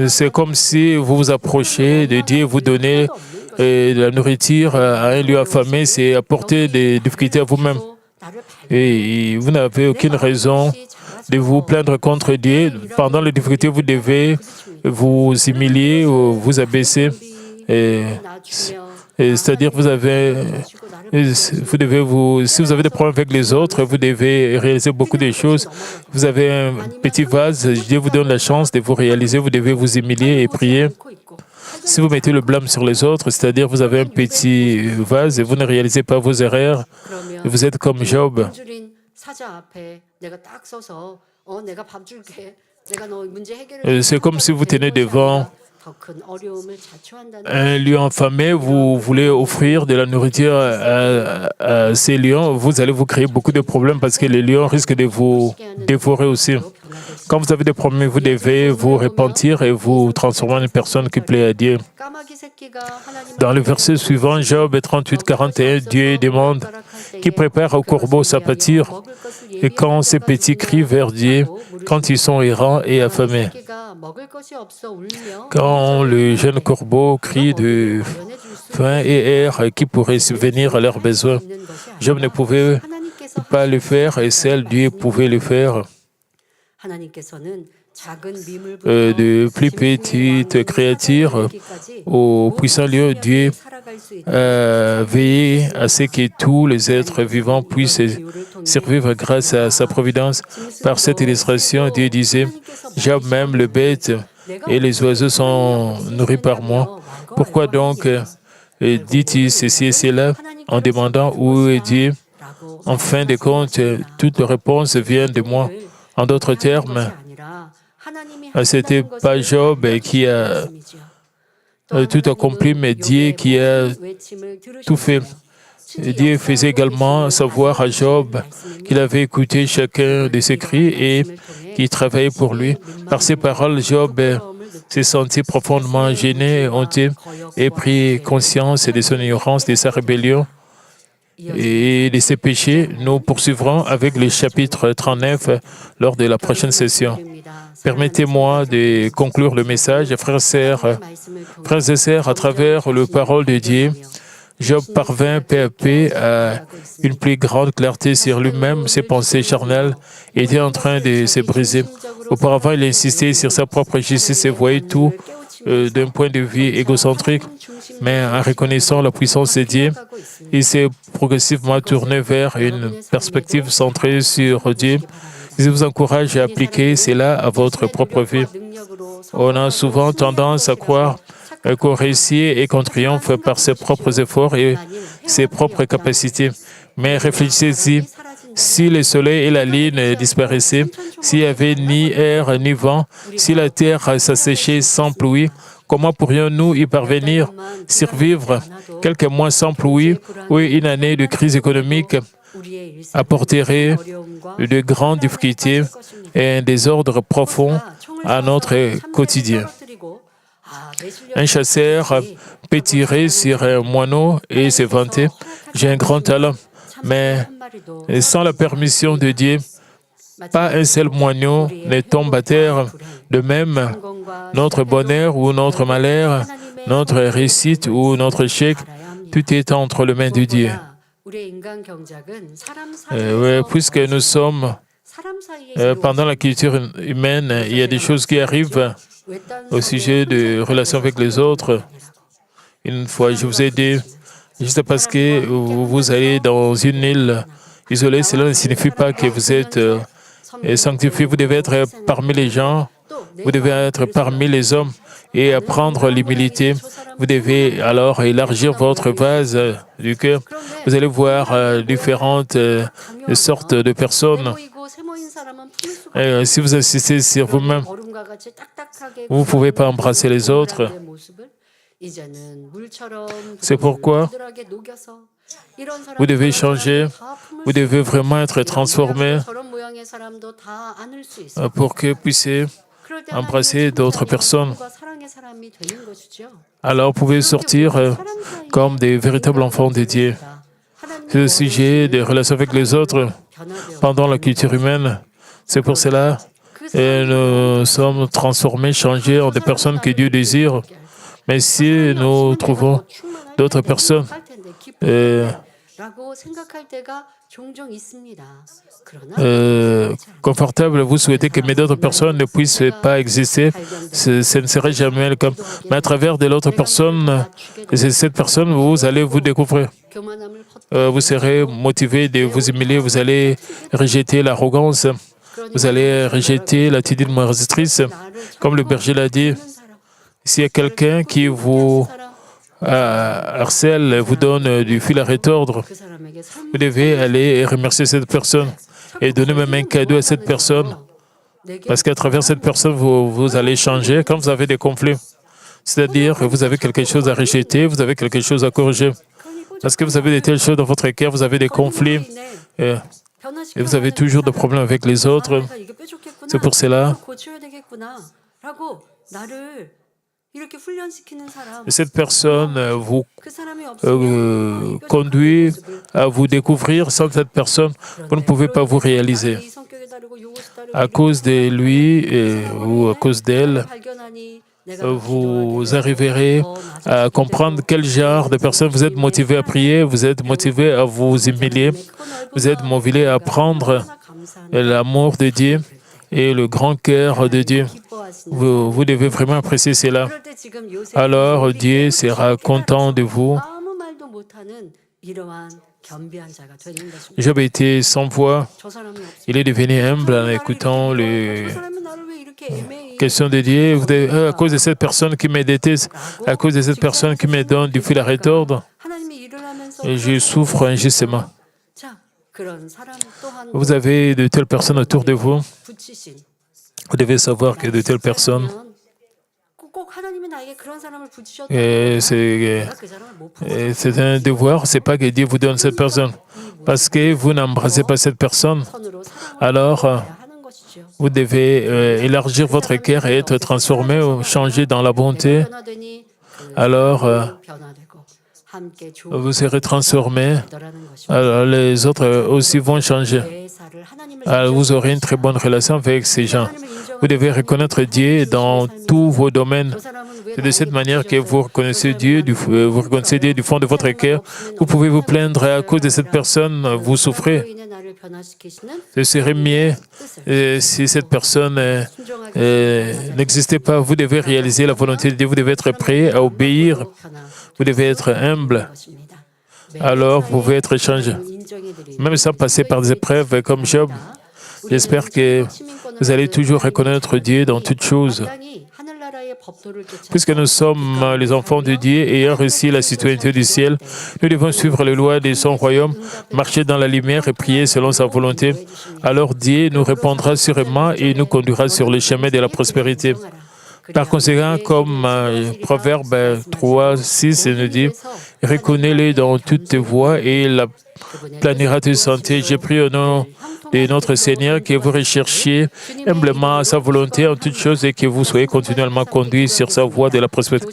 c'est comme si vous vous approchez de Dieu, vous donnez de la nourriture à un lieu affamé, c'est apporter des difficultés à vous-même. Et vous n'avez aucune raison de vous plaindre contre Dieu. Pendant les difficultés, vous devez vous humilier ou vous abaisser. C'est-à-dire, si vous avez des problèmes avec les autres, vous devez réaliser beaucoup de choses. Vous avez un petit vase, Dieu vous donne la chance de vous réaliser, vous devez vous humilier et prier. Si vous mettez le blâme sur les autres, c'est-à-dire vous avez un petit vase et vous ne réalisez pas vos erreurs, vous êtes comme Job. C'est comme si vous tenez devant un lion affamé, vous voulez offrir de la nourriture à ces lions, vous allez vous créer beaucoup de problèmes parce que les lions risquent de vous dévorer aussi. Quand vous avez des problèmes, vous devez vous repentir et vous transformer en une personne qui plaît à Dieu. Dans le verset suivant, Job 38:41, Dieu demande qui prépare au corbeau sa pâture et quand ces petits crient vers Dieu, quand ils sont errants et affamés. Quand le jeune corbeau crie de faim et erre, qui pourrait subvenir à leurs besoins? Job ne pouvait pas le faire et seul Dieu pouvait le faire. De plus petites créatures au puissant lieu, Dieu a veillé à ce que tous les êtres vivants puissent survivre grâce à sa providence. Par cette illustration, Dieu disait, « Job, même les bêtes et les oiseaux sont nourris par moi. Pourquoi donc dit-il ceci et cela en demandant où est Dieu? En fin de compte, toute réponse vient de moi. » En d'autres termes, ce n'était pas Job qui a tout accompli, mais Dieu qui a tout fait. Dieu faisait également savoir à Job qu'il avait écouté chacun de ses cris et qu'il travaillait pour lui. Par ces paroles, Job s'est senti profondément gêné, honteux et pris conscience de son ignorance, de sa rébellion. et de ces péchés, nous poursuivrons avec le chapitre 39 lors de la prochaine session. Permettez-moi de conclure le message, frères et sœurs, à travers la parole de Dieu. Job parvint peu à peu à une plus grande clarté sur lui-même. Ses pensées charnelles étaient en train de se briser. Auparavant, il insistait sur sa propre justice et voyait tout d'un point de vue égocentrique. Mais en reconnaissant la puissance de Dieu, il s'est progressivement tourné vers une perspective centrée sur Dieu. Je vous encourage à appliquer cela à votre propre vie. On a souvent tendance à croire qu'on réussit et qu'on triomphe par ses propres efforts et ses propres capacités. Mais réfléchissez-y, si le soleil et la lune disparaissaient, s'il n'y avait ni air ni vent, si la terre s'asséchait sans pluie, comment pourrions-nous y parvenir, survivre quelques mois sans pluie ou une année de crise économique apporterait de grandes difficultés et un désordre profond à notre quotidien. Un chasseur peut tirer sur un moineau et se vanter « J'ai un grand talent », mais sans la permission de Dieu, pas un seul moineau ne tombe à terre. De même, notre bonheur ou notre malheur, notre réussite ou notre échec, tout est entre les mains de Dieu. Puisque nous sommes pendant la culture humaine, il y a des choses qui arrivent au sujet de relations avec les autres. Une fois, je vous ai dit, juste parce que vous allez dans une île isolée, cela ne signifie pas que vous êtes sanctifié. Vous devez être parmi les gens, vous devez être parmi les hommes et apprendre l'humilité. Vous devez alors élargir votre vase du cœur. Vous allez voir différentes sortes de personnes. Et si vous insistez sur vous-même, vous ne pouvez pas embrasser les autres. C'est pourquoi vous devez changer, vous devez vraiment être transformé pour que vous puissiez embrasser d'autres personnes. Alors vous pouvez sortir comme des véritables enfants de Dieu. C'est le sujet des relations avec les autres pendant la culture humaine. C'est pour cela que nous sommes transformés, changés en des personnes que Dieu désire. Mais si nous trouvons d'autres personnes confortables, vous souhaitez que d'autres personnes ne puissent pas exister, ce ne serait jamais le cas. Mais à travers de l'autre personne, cette personne, vous allez vous découvrir. Vous serez motivé de vous humilier, vous allez rejeter l'arrogance, vous allez rejeter l'attitude moralisatrice. Comme le berger l'a dit, s'il y a quelqu'un qui vous harcèle, vous donne du fil à retordre, vous devez aller remercier cette personne et donner même un cadeau à cette personne. Parce qu'à travers cette personne, vous allez changer quand vous avez des conflits. C'est-à-dire que vous avez quelque chose à rejeter, vous avez quelque chose à corriger. Parce que vous avez de telles choses dans votre cœur, vous avez des conflits et vous avez toujours des problèmes avec les autres. C'est pour cela cette personne vous conduit à vous découvrir. Sans cette personne, vous ne pouvez pas vous réaliser. À cause de lui ou à cause d'elle, vous arriverez à comprendre quel genre de personne vous êtes motivé à prier, vous êtes motivé à vous humilier, vous êtes motivé à prendre l'amour de Dieu et le grand cœur de Dieu. Vous devez vraiment apprécier cela. Alors Dieu sera content de vous. Job était sans voix. Il est devenu humble en écoutant les questions de Dieu. À cause de cette personne qui me déteste, à cause de cette personne qui me donne du fil à retordre, et je souffre injustement. Vous avez de telles personnes autour de vous. Vous devez savoir que de telles personnes, c'est un devoir, ce n'est pas que Dieu vous donne cette personne. Parce que vous n'embrassez pas cette personne, alors vous devez élargir votre cœur et être transformé ou changer dans la bonté. Alors vous serez transformé alors les autres aussi vont changer. Alors, vous aurez une très bonne relation avec ces gens. Vous devez reconnaître Dieu dans tous vos domaines. C'est de cette manière que vous reconnaissez Dieu du fond de votre cœur. Vous pouvez vous plaindre à cause de cette personne, vous souffrez. Ce serait mieux si cette personne n'existait pas. Vous devez réaliser la volonté de Dieu. Vous devez être prêt à obéir. Vous devez être humble. Alors, vous pouvez être changé. Même sans passer par des épreuves comme Job, j'espère que vous allez toujours reconnaître Dieu dans toutes choses. Puisque nous sommes les enfants de Dieu et ayant reçu la citoyenneté du ciel, nous devons suivre les lois de son royaume, marcher dans la lumière et prier selon sa volonté. Alors Dieu nous répondra sûrement et nous conduira sur le chemin de la prospérité. Par conséquent, comme Proverbe 3, 6 nous dit, « Reconnais-le dans toutes tes voies et il planera tes santé. » J'ai pris au nom de notre Seigneur que vous recherchiez humblement sa volonté en toutes choses et que vous soyez continuellement conduits sur sa voie de la prospérité.